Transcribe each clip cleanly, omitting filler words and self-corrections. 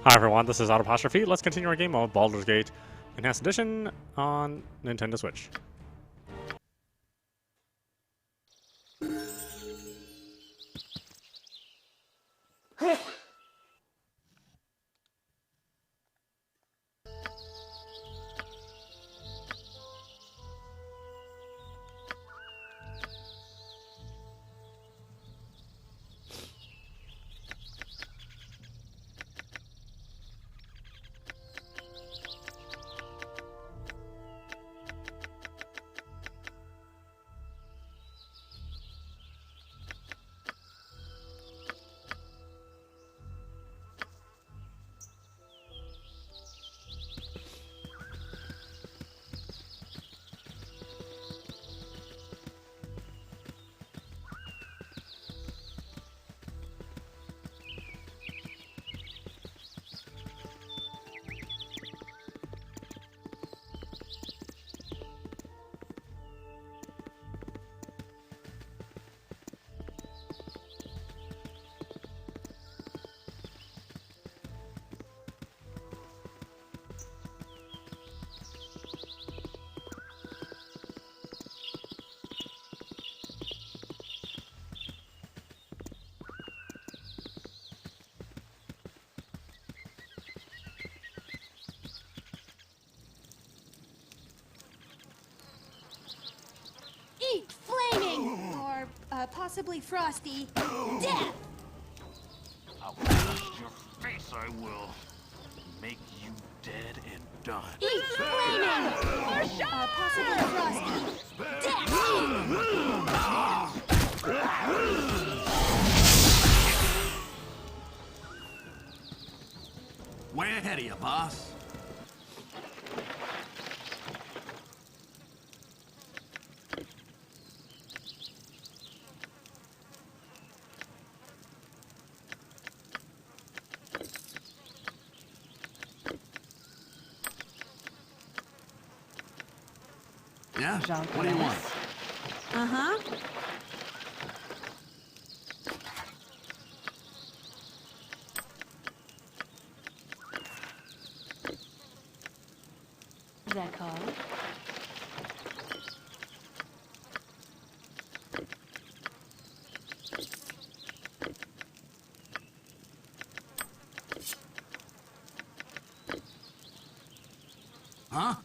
Hi everyone, this is audap. Let's continue our game of Baldur's Gate Enhanced Edition on Nintendo Switch. Eat flaming! Or possibly frosty death! I'll crush your face, I will. Make you dead and done. Eat flaming! Or possibly frosty death! Way ahead of you, boss. Yeah? What do you want? Uh-huh. Is that called? Huh?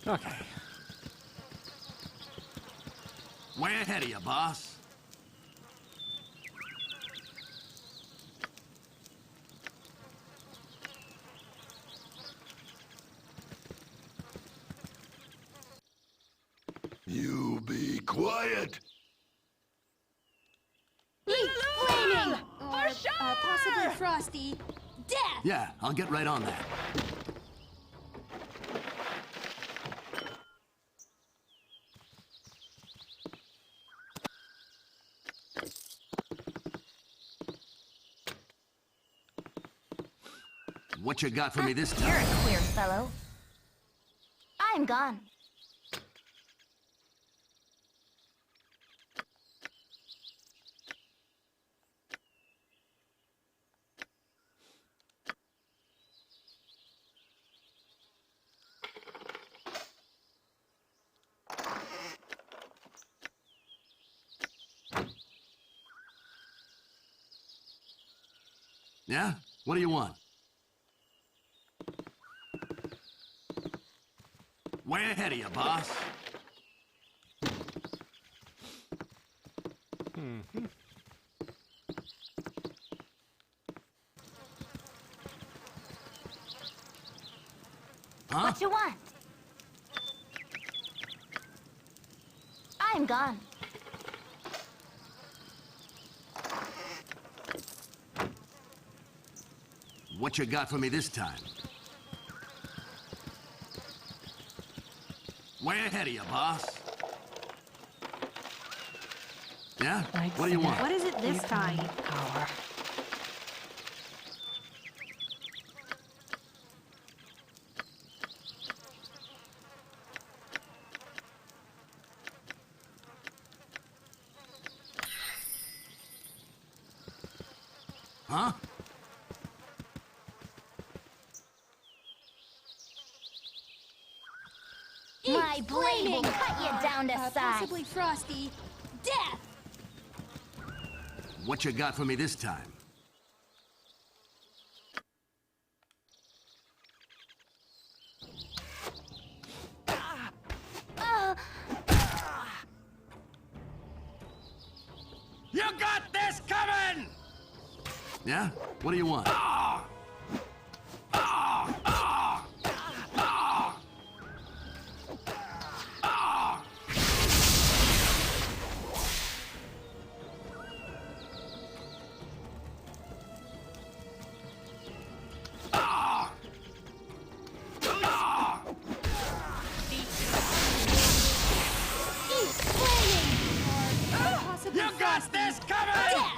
Okay. Way ahead of you, boss. You be quiet. Eat flaming! Or possibly frosty death! Yeah, I'll get right on that. What you got for me this You're time? a queer fellow. I'm gone. Yeah? What do you want? Way ahead of you, boss. Huh? What you want? I'm gone. What you got for me this time? Way ahead of you, boss. Yeah? What do you want? What is it this time? Power. Huh? My blade will cut you down to size. Possibly frosty. Death! What you got for me this time? You got this coming! Yeah? What do you want? Eat flaming! Or possibly You got frosty. this coming! Death!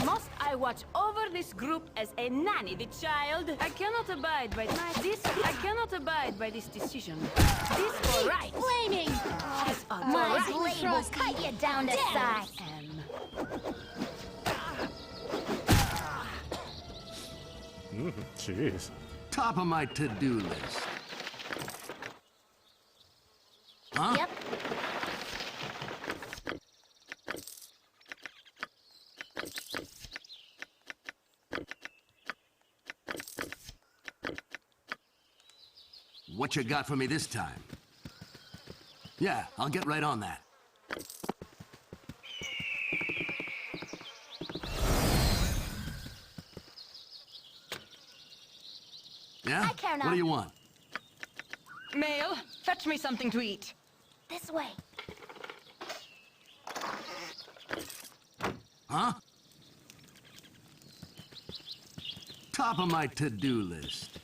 Must I watch over this group as a nanny the child? I cannot abide by this decision. This all right. Flaming! This all My right. blade will Frosty. cut you down to Death. size. Jeez. Top of my to-do list. Huh? Yep. What you got for me this time? Yeah, I'll get right on that. Yeah? I care What not. do you want? Male, fetch me something to eat. This way. Huh? Top of my to-do list.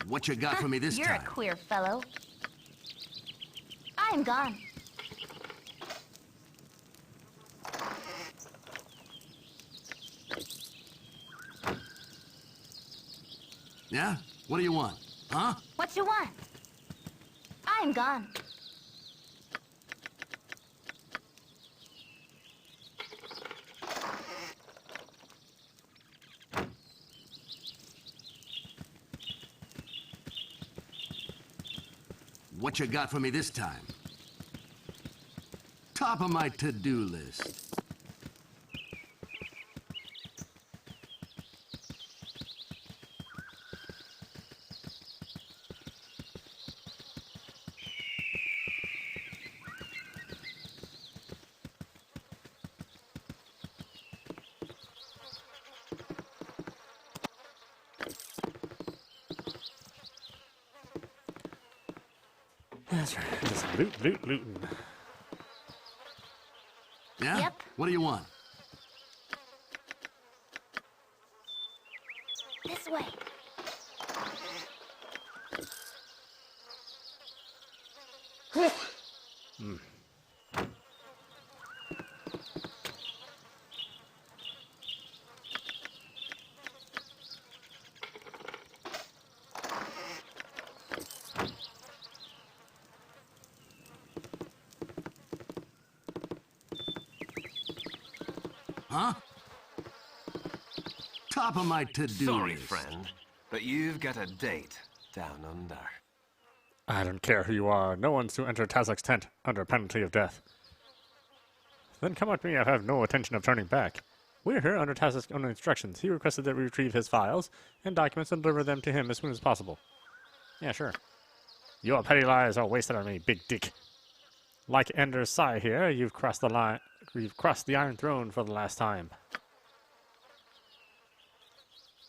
What you got for me this You're time? a queer fellow. I'm gone. Yeah? What do you want? Huh? What you want? I'm gone. What you got for me this time? Top of my to-do list. That's right. Just looting. Yeah? Yep. What do you want? This way. Huh? Top of my to-do Sorry, list. friend, but you've got a date down under. I don't care who you are. No one's to enter Tazak's tent under penalty of death. Then come at me. I have no intention of turning back. We're here under Tazak's own instructions. He requested that we retrieve his files and documents and deliver them to him as soon as possible. Yeah, sure. Your petty lies are wasted on me, big dick. Like Ender's Sigh here, you've crossed the line. You've crossed the Iron Throne for the last time.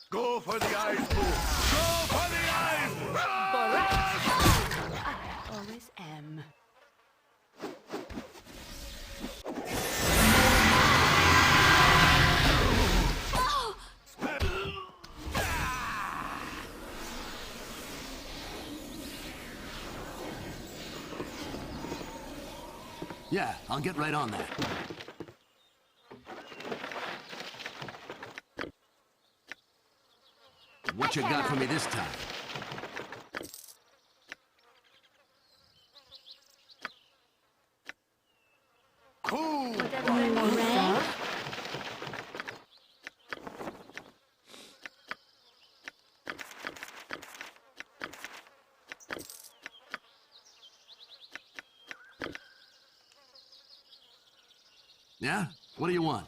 Go for the eyes, Boo! Go for the eyes! I always am. Yeah, I'll get right on that. What you got for me this time? Cool! Yeah? What do you want?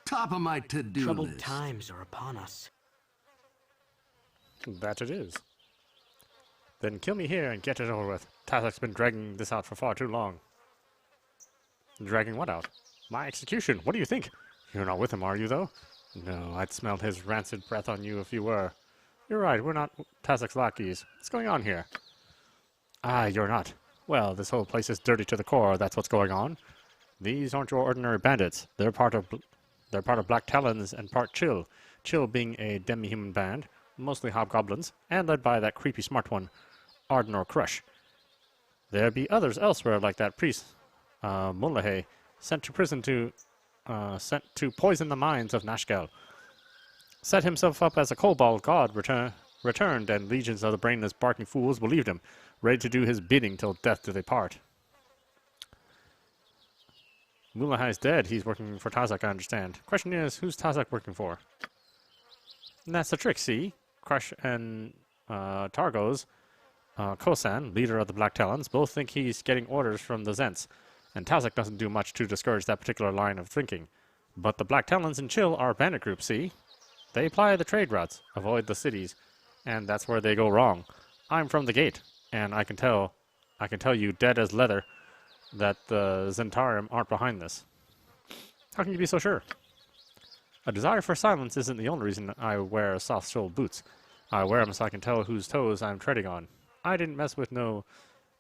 Top of my to-do Troubled list. times are upon us. That it is. Then kill me here and get it over with. Tazak's been dragging this out for far too long. Dragging what out? My execution. What do you think? You're not with him, are you, though? No, I'd smell his rancid breath on you if you were. You're right, we're not Tazak's lackeys. What's going on here? Ah, you're not. Well, this whole place is dirty to the core, that's what's going on. These aren't your ordinary bandits. They're part of Black Talons and part Chill. Chill being a demi-human band, mostly hobgoblins, and led by that creepy smart one, Ardenor Crush. There be others elsewhere like that priest, Mullahay, sent to poison the minds of Nashkel. Set himself up as a kobold god returned, and legions of the brainless barking fools believed him, ready to do his bidding till death do they part. Mullahay's dead. He's working for Tazak, I understand. Question is, who's Tazak working for? And that's the trick, see? Crush and Targos, Kosan, leader of the Black Talons, both think he's getting orders from the Zents, and Tazak doesn't do much to discourage that particular line of thinking. But the Black Talons and Chill are a bandit group, see? They ply the trade routes, avoid the cities, and that's where they go wrong. I'm from the gate, and I can tell you dead as leather that the Zentarium aren't behind this. How can you be so sure? A desire for silence isn't the only reason I wear soft-soled boots. I wear them so I can tell whose toes I'm treading on. I didn't mess with no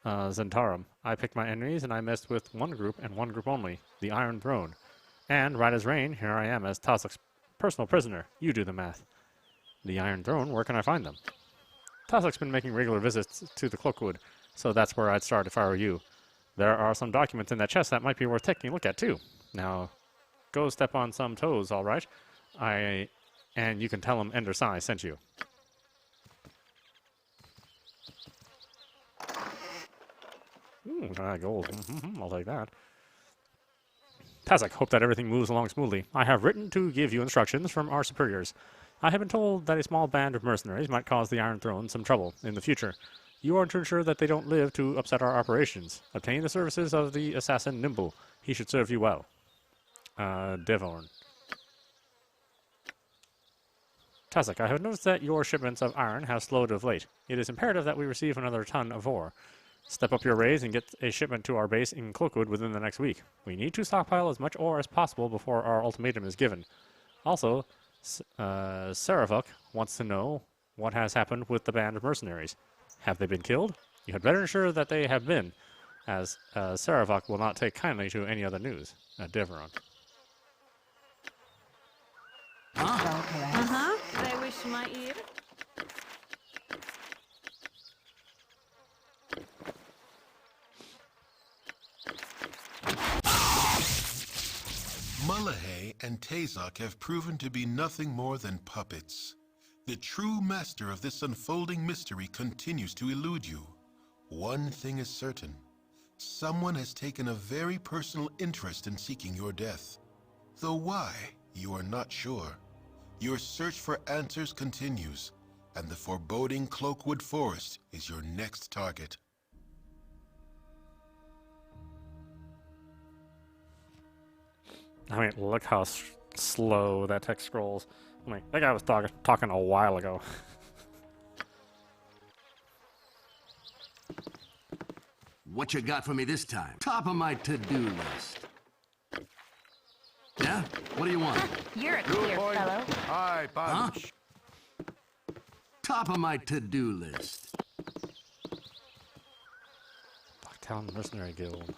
Zentarum. I picked my enemies, and I messed with one group and one group only, the Iron Throne. And right as rain, here I am as Tazak's personal prisoner. You do the math. The Iron Throne, where can I find them? Tazak's been making regular visits to the Cloakwood, so that's where I'd start if I were you. There are some documents in that chest that might be worth taking a look at, too. Now, go step on some toes, all right? And you can tell him Ender Sai sent you. Ooh, gold. I'll take that. Tazak, hope that everything moves along smoothly. I have written to give you instructions from our superiors. I have been told that a small band of mercenaries might cause the Iron Throne some trouble in the future. You are to ensure that they don't live to upset our operations. Obtain the services of the assassin Nimble. He should serve you well. Devorn. Tazak, I have noticed that your shipments of iron have slowed of late. It is imperative that we receive another ton of ore. Step up your raise and get a shipment to our base in Cloakwood within the next week. We need to stockpile as much ore as possible before our ultimatum is given. Also, Saravuk wants to know what has happened with the band of mercenaries. Have they been killed? You had better ensure that they have been, as Saravuk will not take kindly to any other news. Deveron. They wish my ear. Mullahay and Tazok have proven to be nothing more than puppets. The true master of this unfolding mystery continues to elude you. One thing is certain. Someone has taken a very personal interest in seeking your death. Though why, you are not sure. Your search for answers continues, and the foreboding Cloakwood Forest is your next target. I mean, look how slow that text scrolls. I mean, that guy was talking a while ago. What you got for me this time? Top of my to-do list. Yeah? What do you want? You're a clear fellow. Aye, Huh? Bunch. Top of my to-do list. Blacktown Mercenary Guild.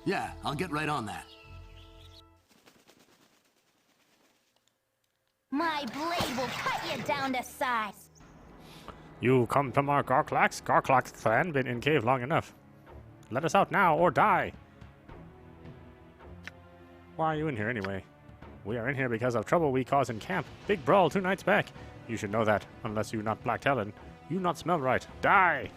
Yeah, I'll get right on that. My blade will cut you down to size. You come from our Garklax? Garklax clan been in cave long enough. Let us out now or die. Why are you in here anyway? We are in here because of trouble we caused in camp. Big brawl 2 nights back. You should know that, unless you not Black Talon. You not smell right. Die!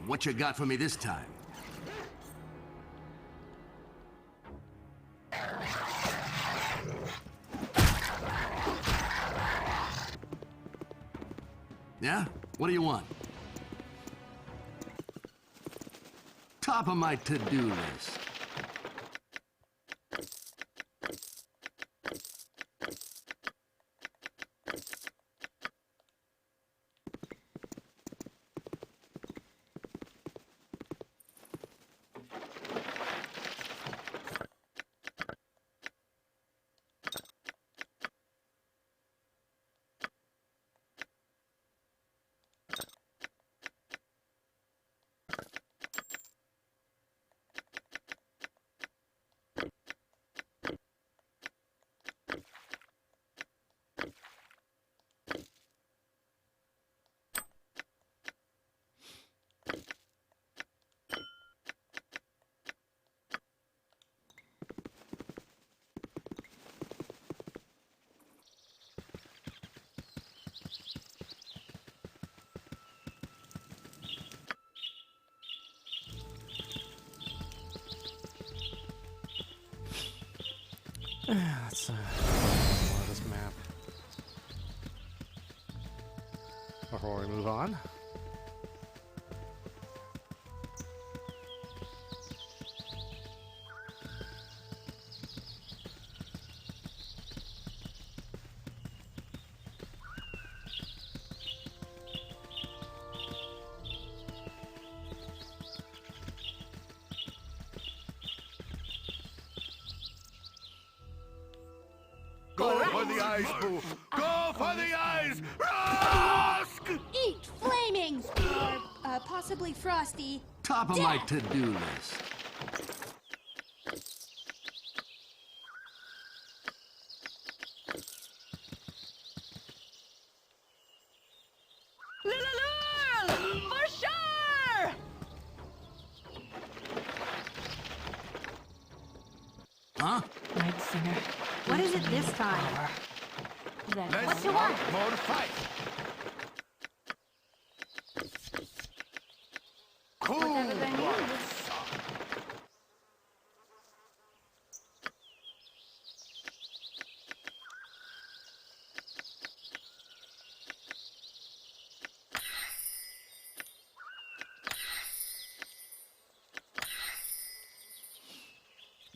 What you got for me this time? Yeah? What do you want? Top of my to-do list. Let's explore this map before we move on. Go for the eyes, Boo! Go for the eyes! Rosk! Eat flaming! Or possibly frosty. Top of my to-do list. For sure! Huh? Night Singer. What is it this time? That's What you want? More fight! Cool! whatever they need.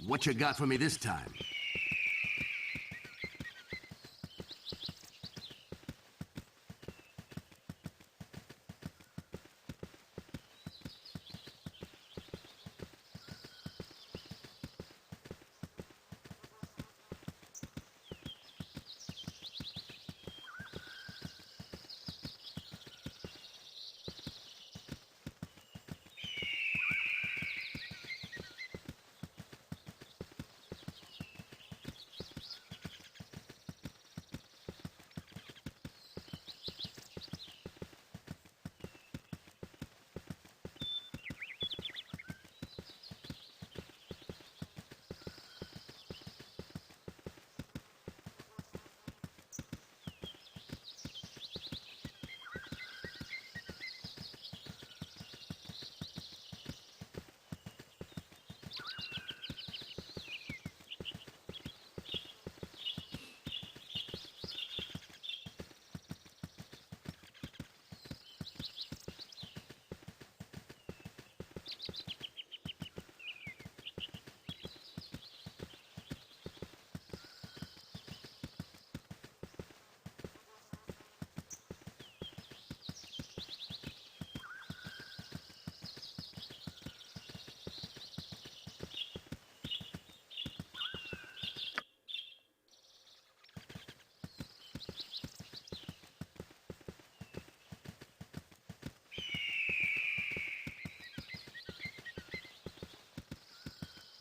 What you got for me this time?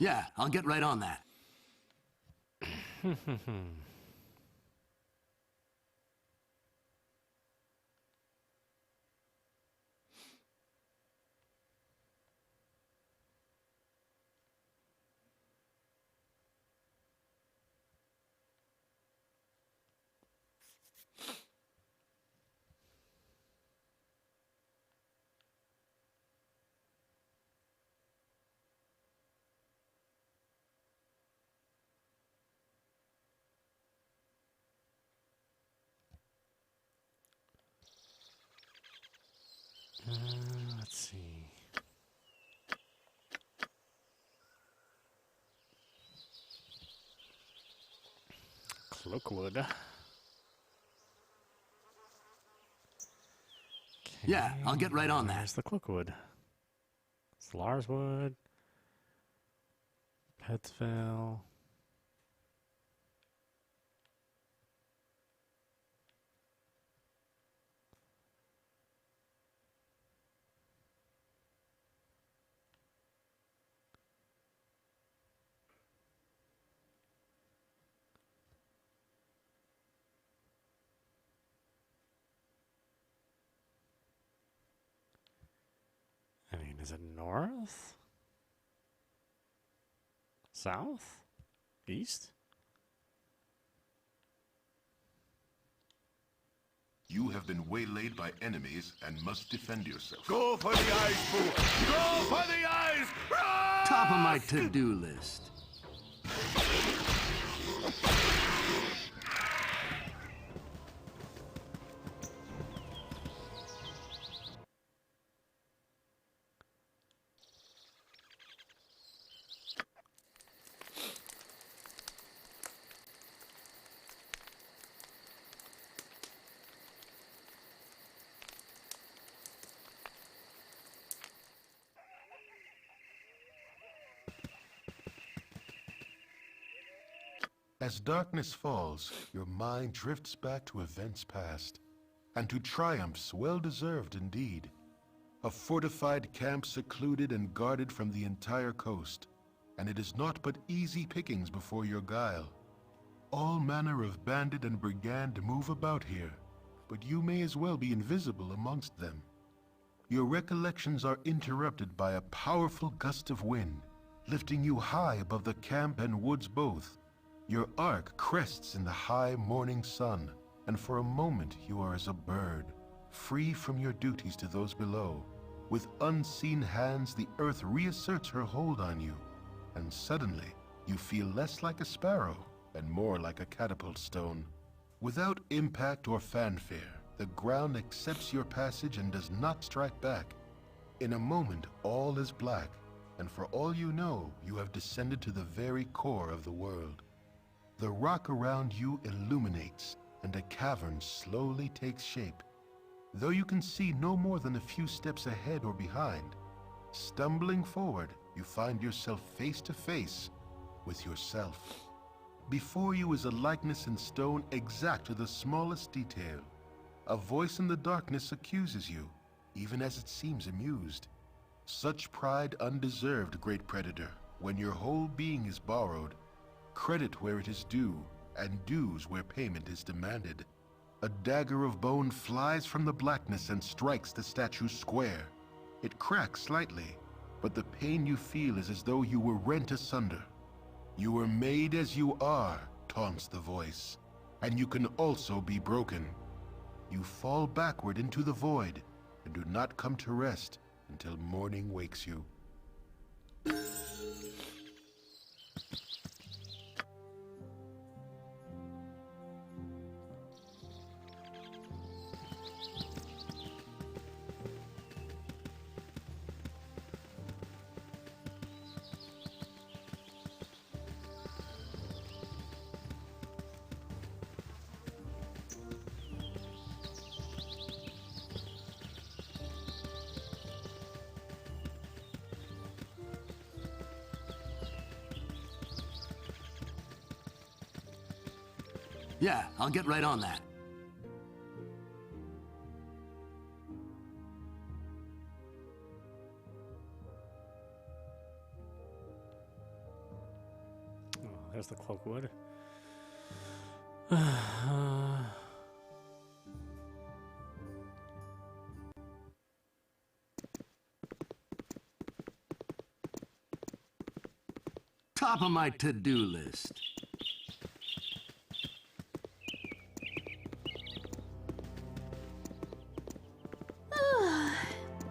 Yeah, I'll get right on that. Let's see. Cloakwood. Yeah, I'll get right on that. There's the cloakwood. Slarswood. Petsville. I mean, is it north? South? East? You have been waylaid by enemies and must defend yourself. Go for the eyes, Boo! Go for the eyes! Rosk! Top of my to-do list. As darkness falls, your mind drifts back to events past, and to triumphs well-deserved indeed. A fortified camp secluded and guarded from the entire coast, and it is naught but easy pickings before your guile. All manner of bandit and brigand move about here, but you may as well be invisible amongst them. Your recollections are interrupted by a powerful gust of wind, lifting you high above the camp and woods both. Your arc crests in the high morning sun, and for a moment you are as a bird, free from your duties to those below. With unseen hands, the earth reasserts her hold on you, and suddenly you feel less like a sparrow and more like a catapult stone. Without impact or fanfare, the ground accepts your passage and does not strike back. In a moment, all is black, and for all you know, you have descended to the very core of the world. The rock around you illuminates, and a cavern slowly takes shape. Though you can see no more than a few steps ahead or behind, stumbling forward, you find yourself face to face with yourself. Before you is a likeness in stone exact to the smallest detail. A voice in the darkness accuses you, even as it seems amused. Such pride undeserved, great predator, when your whole being is borrowed. Credit where it is due, and dues where payment is demanded. A dagger of bone flies from the blackness and strikes the statue square. It cracks slightly, but the pain you feel is as though you were rent asunder. You were made as you are, taunts the voice, and you can also be broken. You fall backward into the void, and do not come to rest until morning wakes you. Yeah, I'll get right on that. Oh, there's the cloakwood. Top of my to-do list.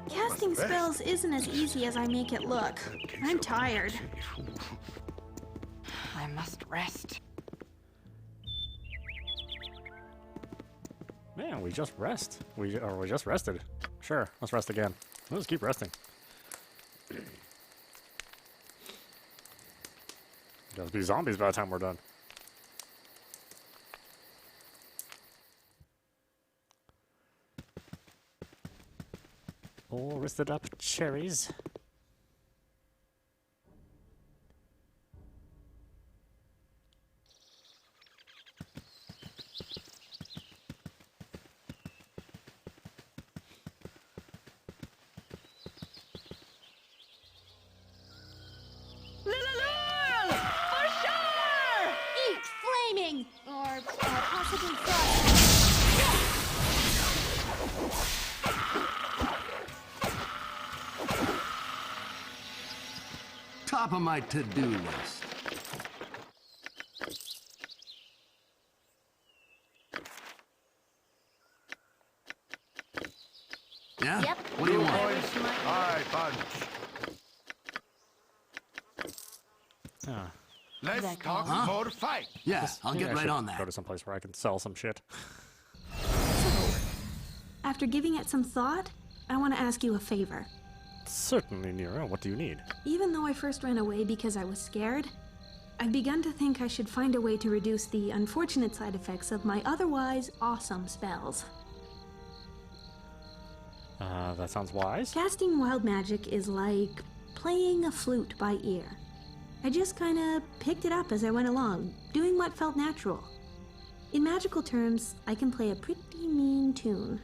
Casting spells isn't as easy as I make it look. I'm tired. I must rest. Man, we just rest. We just rested. Sure, let's rest again. Let's keep resting. There'll be zombies by the time we're done. All rested up cherries. Eat flaming! Or possibly frost. Top of my to-do list. Yeah? Yep. What do you want? Aye, punch. Ah. Let's talk Huh? more fight. Yeah, I'll Maybe get I right should on Go that. to some place where I can sell some shit. After giving it some thought, I want to ask you a favor. Certainly, Nero. What do you need? Even though I first ran away because I was scared, I've begun to think I should find a way to reduce the unfortunate side effects of my otherwise awesome spells. That sounds wise. Casting wild magic is like playing a flute by ear. I just kind of picked it up as I went along, doing what felt natural. In magical terms, I can play a pretty mean tune.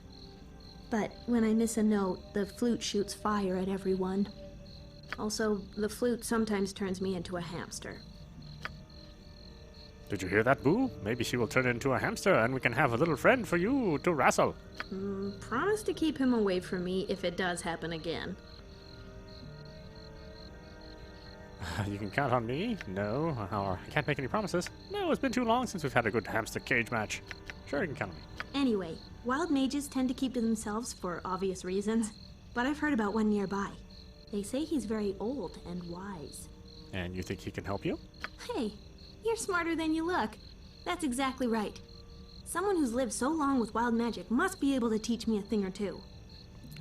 But when I miss a note, the flute shoots fire at everyone. Also, the flute sometimes turns me into a hamster. Did you hear that, Boo? Maybe she will turn into a hamster and we can have a little friend for you to wrestle. Promise to keep him away from me if it does happen again. You can count on me? No. Or I can't make any promises. No, it's been too long since we've had a good hamster cage match. Sure, you can count on me. Anyway, wild mages tend to keep to themselves for obvious reasons, but I've heard about one nearby. They say he's very old and wise. And you think he can help you? Hey, you're smarter than you look. That's exactly right. Someone who's lived so long with wild magic must be able to teach me a thing or two.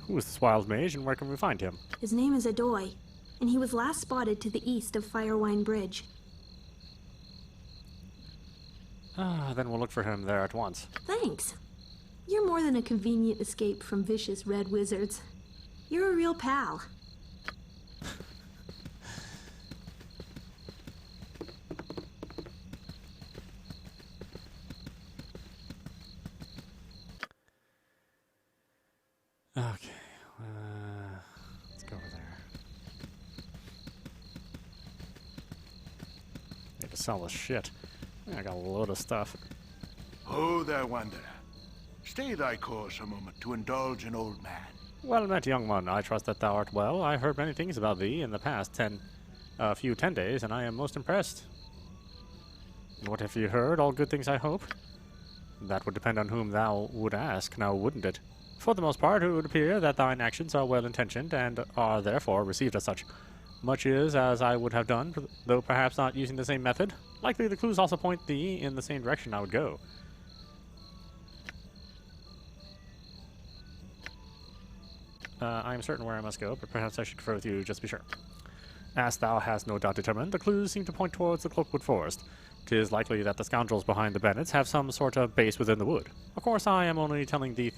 Who is this wild mage and where can we find him? His name is Adoy, and he was last spotted to the east of Firewine Bridge. Then we'll look for him there at once. Thanks. You're more than a convenient escape from vicious red wizards. You're a real pal. Okay, let's go over there. Need to sell this shit. I got a load of stuff. Ho there, wanderer. Stay thy course a moment to indulge an old man. Well met, young one. I trust that thou art well. I heard many things about thee in the past 10 days, and I am most impressed. And what have you heard? All good things, I hope? That would depend on whom thou would ask, now wouldn't it? For the most part, it would appear that thine actions are well-intentioned, and are therefore received as such. Much is as I would have done, though perhaps not using the same method. Likely the clues also point thee in the same direction I would go. I am certain where I must go, but perhaps I should confer with you just to be sure. As thou hast no doubt determined, the clues seem to point towards the Cloakwood Forest. 'Tis likely that the scoundrels behind the Bennets have some sort of base within the wood. Of course, I am only telling thee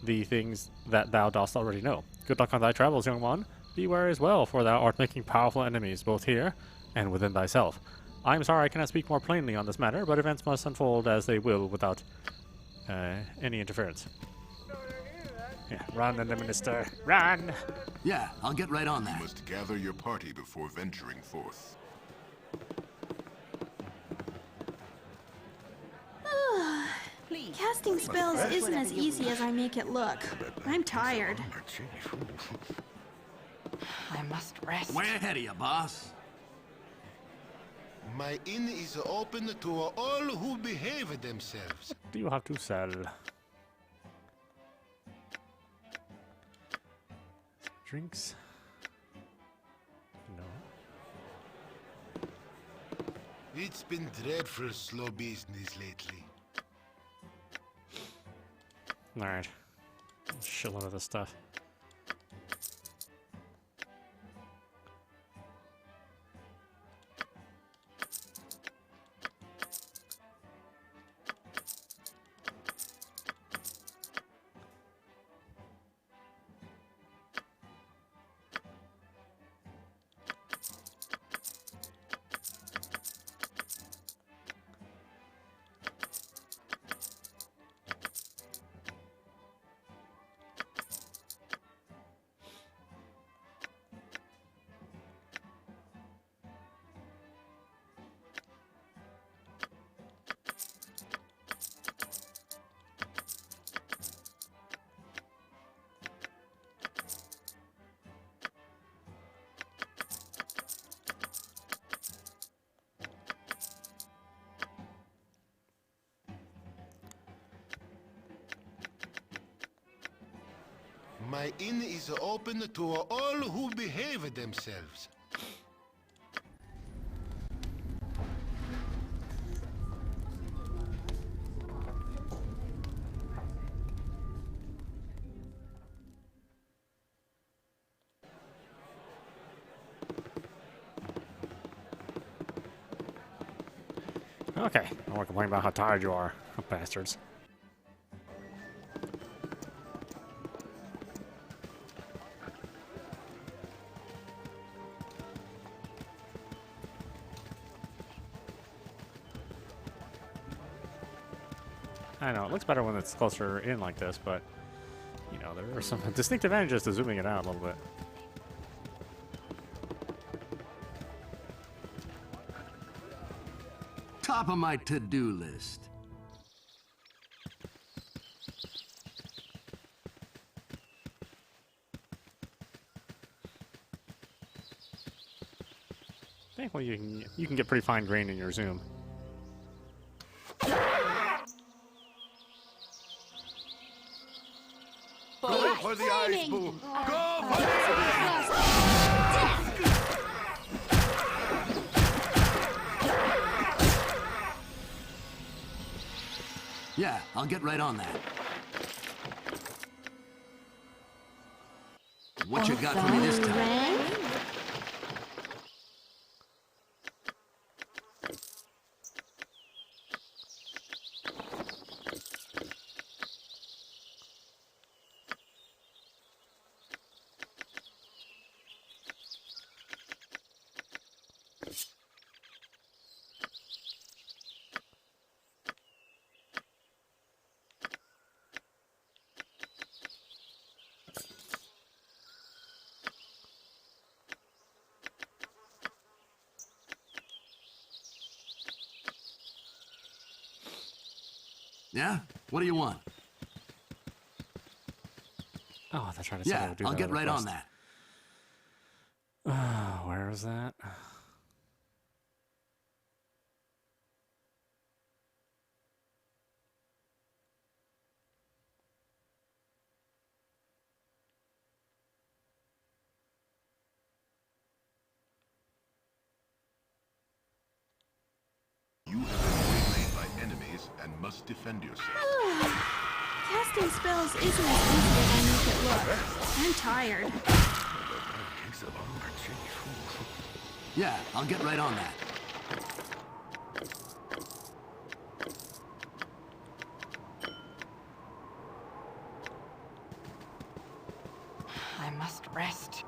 the things that thou dost already know. Good luck on thy travels, young one. Beware as well, for thou art making powerful enemies, both here and within thyself. I am sorry I cannot speak more plainly on this matter, but events must unfold as they will without any interference. Yeah, run, the minister, run! Yeah, I'll get right on You that. must gather your party before venturing forth. Please. Casting spells isn't as easy as I make it look. I'm tired. I must rest. Way ahead of you, boss. My inn is open to all who behave themselves. Do you have to sell? Drinks? No. It's been dreadful slow business lately. Alright. Shitload of this stuff. My inn is open to all who behave themselves. Okay, I won't complain about how tired you are, bastards. I know, it looks better when it's closer in like this, but, you know, there are some distinct advantages to zooming it out a little bit. Top of my to-do list. Okay, well, you can get pretty fine grain in your zoom. Go for the eyes, boo! Go for the eyes! Yeah, I'll get right on that. What you got for me this time? Yeah? What do you want? Oh, they're trying to say I Yeah, would do I'll that get right on request. that. Where is that? You have been waylaid by enemies and must defend yourself. Casting spells isn't as easy as I make it look. I'm tired. Yeah, I'll get right on that. I must rest.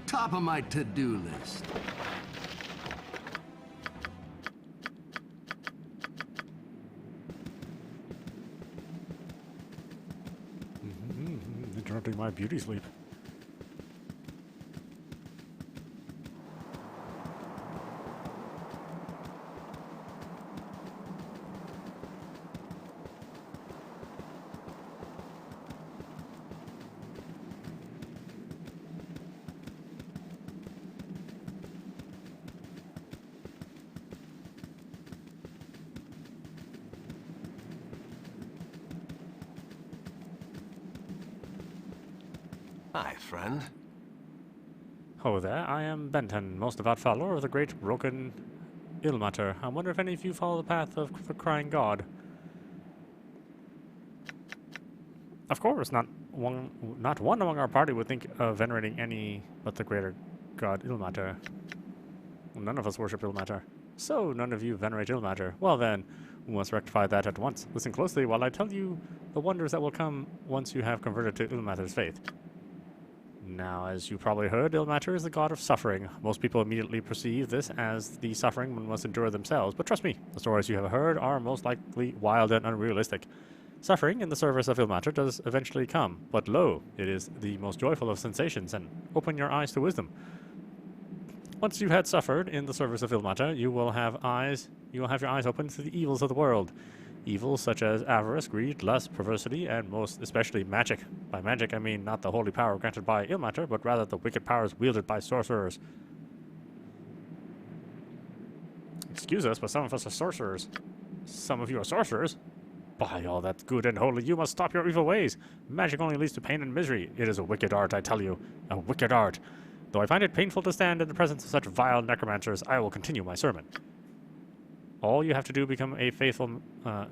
Top of my to-do list. Interrupting my beauty sleep. Hi, friend. Ho there, I am Benton, most devout follower of the great broken Ilmater. I wonder if any of you follow the path of the crying god. Of course, not one among our party would think of venerating any but the greater god Ilmater. None of us worship Ilmater. So, none of you venerate Ilmater. Well then, we must rectify that at once. Listen closely while I tell you the wonders that will come once you have converted to Ilmater's faith. Now, as you probably heard, Ilmater is the god of suffering. Most people immediately perceive this as the suffering one must endure themselves, but trust me, the stories you have heard are most likely wild and unrealistic. Suffering in the service of Ilmater does eventually come, but lo, it is the most joyful of sensations, and open your eyes to wisdom. Once you had suffered in the service of Ilmater, you will have your eyes open to the evils of the world. Evils such as avarice, greed, lust, perversity, and most especially magic. By magic, I mean not the holy power granted by Ilmater, but rather the wicked powers wielded by sorcerers. Excuse us, but some of us are sorcerers. Some of you are sorcerers? By all that's good and holy, you must stop your evil ways. Magic only leads to pain and misery. It is a wicked art, I tell you. A wicked art. Though I find it painful to stand in the presence of such vile necromancers, I will continue my sermon. All you have to do become a faithful of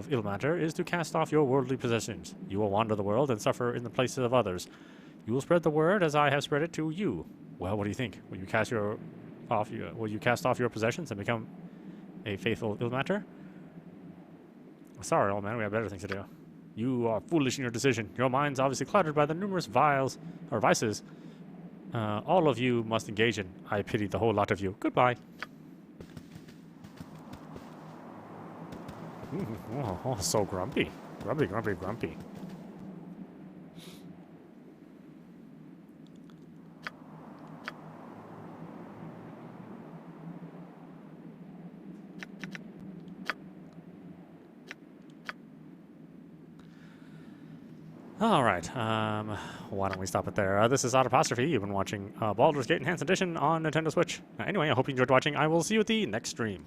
Ilmater is to cast off your worldly possessions. You will wander the world and suffer in the places of others. You will spread the word as I have spread it to you. Well, what do you think? Will you cast off your possessions and become a faithful Ilmater? Sorry, old man, we have better things to do. You are foolish in your decision. Your mind's obviously cluttered by the numerous vices all of you must engage in. I pity the whole lot of you. Goodbye. Oh, so grumpy. Grumpy, grumpy, grumpy. All right, why don't we stop it there? This is audap. You've been watching Baldur's Gate Enhanced Edition on Nintendo Switch. Anyway, I hope you enjoyed watching. I will see you at the next stream.